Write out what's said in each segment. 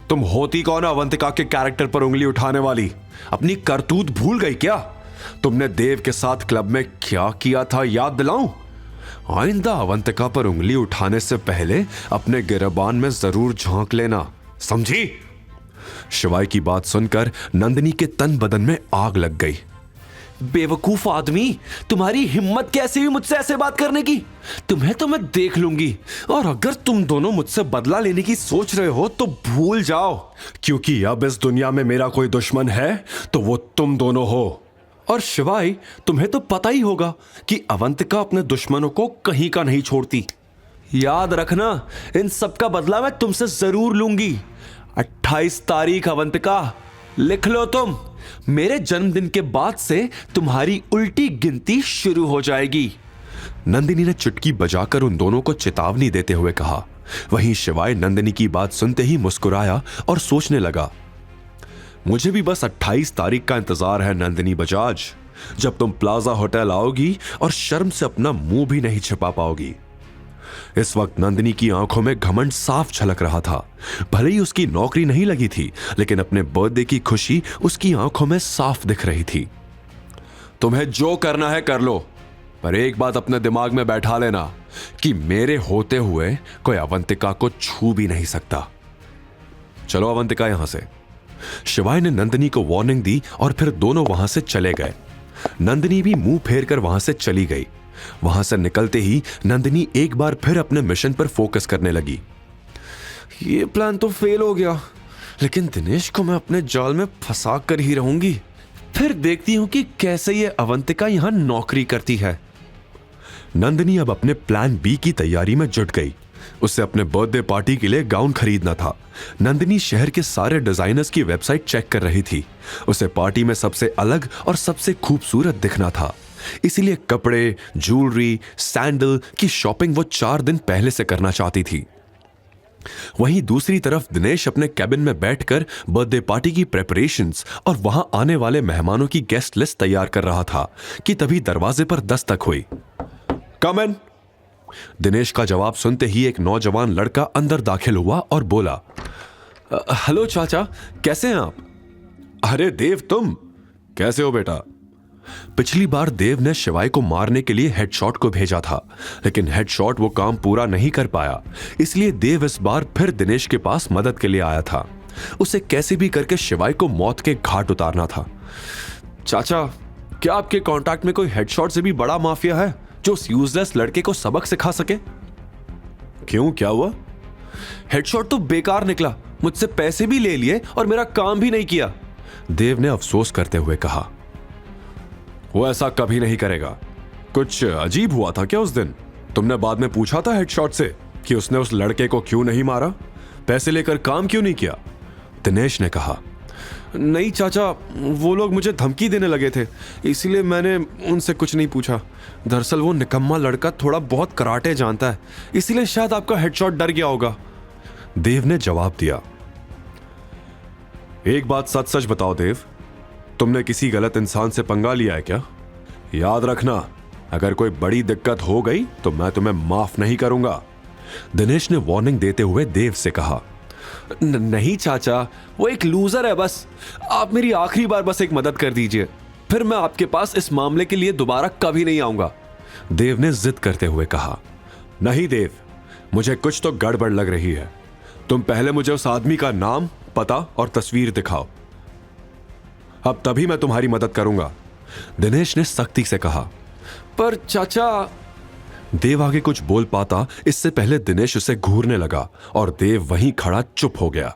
तुम होती कौन अवंतिका के कैरेक्टर पर उंगली उठाने वाली? अपनी करतूत भूल गई क्या? तुमने देव के साथ क्लब में क्या किया था याद दिलाऊं? आइंदा अवंतिका पर उंगली उठाने से पहले अपने गिरबान में जरूर झांक लेना, समझी? शिवाय की बात सुनकर नंदिनी के तन बदन में आग लग गई। बेवकूफ आदमी, तुम्हारी हिम्मत कैसे हुई मुझसे ऐसे बात करने की? तुम्हें तो मैं देख लूंगी, और अगर तुम दोनों मुझसे बदला लेने की सोच रहे हो तो भूल जाओ, क्योंकि अब इस दुनिया में मेरा कोई दुश्मन है तो वो तुम दोनों हो। और शिवाय, तुम्हें तो पता ही होगा कि अवंतिका अपने दुश्मनों को कहीं का नहीं छोड़ती। याद रखना, इन सब का बदला मैं तुमसे जरूर लूंगी। 28 तारीख अवंतिका, लिख लो तुम। मेरे जन्मदिन के बाद से तुम्हारी उल्टी गिनती शुरू हो जाएगी। नंदिनी ने चुटकी बजाकर उन दोनों को चेतावनी देते हुए कहा। वहीं शिवाय नंदिनी की बात सुनते ही मुस्कुराया और सोचने लगा, मुझे भी बस 28 तारीख का इंतजार है नंदिनी बजाज, जब तुम प्लाजा होटल आओगी और शर्म से अपना मुंह भी नहीं छिपा पाओगी। इस वक्त नंदिनी की आंखों में घमंड साफ झलक रहा था। भले ही उसकी नौकरी नहीं लगी थी, लेकिन अपने बर्थडे की खुशी उसकी आंखों में साफ दिख रही थी। तुम्हें जो करना है कर लो, पर एक बात अपने दिमाग में बैठा लेना कि मेरे होते हुए कोई अवंतिका को छू भी नहीं सकता। चलो अवंतिका यहां से। शिवाय ने नंदिनी को वार्निंग दी और फिर दोनों वहां से चले गए। नंदिनी भी मुंह फेर कर वहां से चली गई। वहां से निकलते ही नंदिनी एक बार फिर अपने मिशन पर फोकस करने लगी। ये प्लान तो फेल हो गया, लेकिन दिनेश को मैं अपने जाल में फंसा कर ही रहूंगी। फिर देखती हूं कि कैसे ये अवंतिका यहां नौकरी करती है। नंदिनी अब अपने प्लान बी की तैयारी में जुट गई। उसे अपने बर्थडे पार्टी के लिए गाउन खरीदना था। नंदिनी शहर के सारे डिजाइनर्स की वेबसाइट चेक कर रही थी। उसे पार्टी में सबसे अलग और सबसे खूबसूरत दिखना था, इसीलिए कपड़े, ज्वेलरी, सैंडल की शॉपिंग वो 4 दिन पहले से करना चाहती थी। वहीं दूसरी तरफ दिनेश अपने कैबिन में बैठकर बर्थडे पार्टी की प्रेपरेशंस और वहां आने वाले मेहमानों की गेस्ट लिस्ट तैयार कर रहा था कि तभी दरवाजे पर दस्तक हुई। कम इन। दिनेश का जवाब सुनते ही एक नौजवान लड़का अंदर दाखिल हुआ और बोला, हेलो चाचा, कैसे हैं आप? अरे देव, तुम कैसे हो बेटा? पिछली बार देव ने शिवाय को मारने के लिए हेडशॉट को भेजा था, लेकिन हेडशॉट वो काम पूरा नहीं कर पाया। इसलिए देव इस बार फिर दिनेश के पास मदद के लिए आया था। उसे कैसे भी करके शिवाय को मौत के घाट उतारना था। चाचा, क्या आपके कांटेक्ट में कोई हेडशॉट से भी बड़ा माफिया है जो उस यूजलेस लड़के को सबक सिखा सके? क्यों, क्या हुआ? हेडशॉट तो बेकार निकला, मुझसे पैसे भी ले लिए और मेरा काम भी नहीं किया। देव ने अफसोस करते हुए कहा। वो ऐसा कभी नहीं करेगा। कुछ अजीब हुआ था क्या उस दिन? तुमने बाद में पूछा था हेडशॉट से कि उसने उस लड़के को क्यों नहीं मारा? पैसे लेकर काम क्यों नहीं किया? दिनेश ने कहा। नहीं चाचा, वो लोग मुझे धमकी देने लगे थे, इसीलिए मैंने उनसे कुछ नहीं पूछा। दरअसल वो निकम्मा लड़का थोड़ा बहुत कराटे जानता है, इसीलिए शायद आपका हेडशॉट डर गया होगा। देव ने जवाब दिया। एक बात सच सच बताओ देव, तुमने किसी गलत इंसान से पंगा लिया है क्या? याद रखना, अगर कोई बड़ी दिक्कत हो गई तो मैं तुम्हें माफ नहीं करूंगा। दिनेश ने वार्निंग देते हुए देव से कहा। नहीं चाचा, वो एक लूजर है बस। आप मेरी आखिरी बार बस एक मदद कर दीजिए, फिर मैं आपके पास इस मामले के लिए दोबारा कभी नहीं आऊंगा। देव ने जिद करते हुए कहा। नहीं देव, मुझे कुछ तो गड़बड़ लग रही है। तुम पहले मुझे उस आदमी का नाम, पता और तस्वीर दिखाओ, अब तभी मैं तुम्हारी मदद करूंगा। दिनेश ने सख्ती से कहा। पर चाचा। देव आगे कुछ बोल पाता इससे पहले दिनेश उसे घूरने लगा और देव वहीं खड़ा चुप हो गया।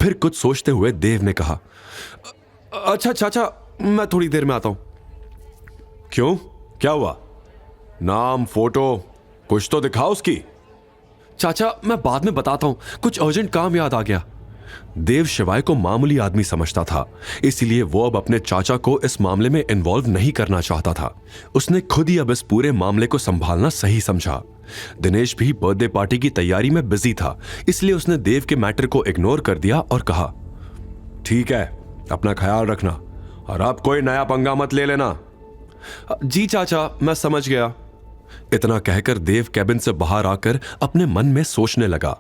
फिर कुछ सोचते हुए देव ने कहा, अच्छा चाचा, मैं थोड़ी देर में आता हूं। क्यों, क्या हुआ? नाम, फोटो कुछ तो दिखाओ उसकी। चाचा, मैं बाद में बताता हूं, कुछ अर्जेंट काम याद आ गया। देव शिवाय को मामूली आदमी समझता था, इसीलिए वो अब अपने चाचा को इस मामले में इन्वॉल्व नहीं करना चाहता था। उसने खुद ही अब इस पूरे मामले को संभालना सही समझा। दिनेश भी बर्थडे पार्टी की तैयारी में बिजी था, इसलिए उसने देव के मैटर को इग्नोर कर दिया और कहा, ठीक है, अपना ख्याल रखना और अब कोई नया पंगा मत ले लेना। जी चाचा, मैं समझ गया। इतना कहकर देव कैबिन से बाहर आकर अपने मन में सोचने लगा।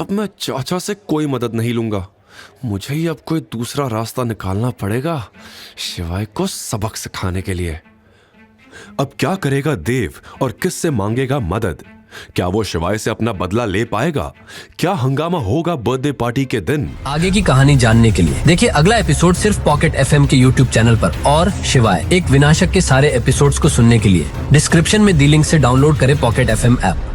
अब मैं चाचा से कोई मदद नहीं लूंगा। मुझे ही अब कोई दूसरा रास्ता निकालना पड़ेगा शिवाय को सबक सिखाने के लिए। अब क्या करेगा देव और किससे मांगेगा मदद? क्या वो शिवाय से अपना बदला ले पाएगा? क्या हंगामा होगा बर्थडे पार्टी के दिन? आगे की कहानी जानने के लिए देखिए अगला एपिसोड सिर्फ पॉकेट एफएम के यूट्यूब चैनल पर। और शिवाय एक विनाशक के सारे एपिसोड्स को सुनने के लिए डिस्क्रिप्शन में दी लिंक से डाउनलोड करें पॉकेट एफएम ऐप।